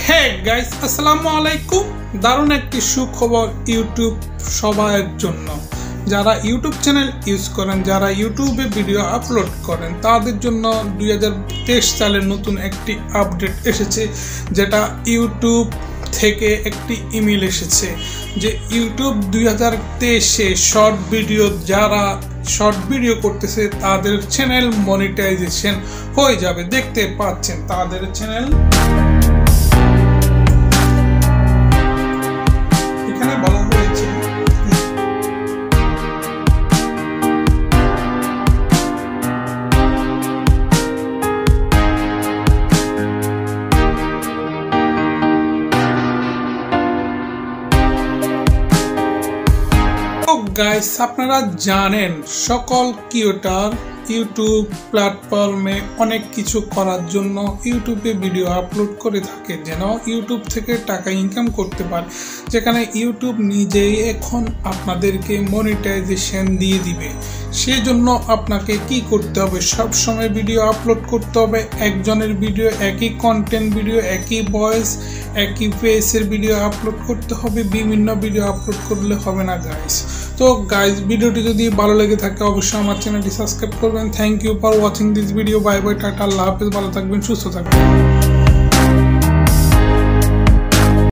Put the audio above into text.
Hey guys, আসসালামু আলাইকুম। দারুণ একটি সুখবর ইউটিউব সবার জন্য। যারা ইউটিউব চ্যানেল ইউজ করেন, যারা ইউটিউবে ভিডিও আপলোড করেন, তাদের জন্য 2023 সালের নতুন একটি আপডেট এসেছে, যেটা ইউটিউব থেকে একটি ইমেল এসেছে যে ইউটিউব 2023-এ যারা শর্ট ভিডিও করতেছে তাদের চ্যানেল মনিটাইজেশন হয়ে যাবে। দেখতে পাচ্ছেন তাদের চ্যানেল এখানে বলা হয়েছে গাইস, আপনারা জানেন সকল ক্রিয়েটর ইউটিউব প্ল্যাটফর্মে অনেক কিছু করার জন্য ইউটিউবে ভিডিও আপলোড করে থাকে, যেন ইউটিউব থেকে টাকা ইনকাম করতে পারে, যেখানে ইউটিউব নিজেই এখন আপনাদেরকে মনিটাইজেশন দিয়ে দিবে। সেই জন্য আপনাকে কি করতে হবে, সব সময় ভিডিও আপলোড করতে হবে। একজনের ভিডিও, একই কন্টেন্ট ভিডিও, একই ভয়েস, একই ফেসের ভিডিও আপলোড করতে হবে। বিভিন্ন ভিডিও আপলোড করলে হবে না গাইস। তো গাইস, ভিডিওটি যদি ভালো লেগে থাকে অবশ্যই আমার চ্যানেলটি সাবস্ক্রাইব করবেন। Thank you for watching this video. Bye bye, tata, আল্লাহ হাফেজ, ভালো থাকবেন, সুস্থ থাকবেন।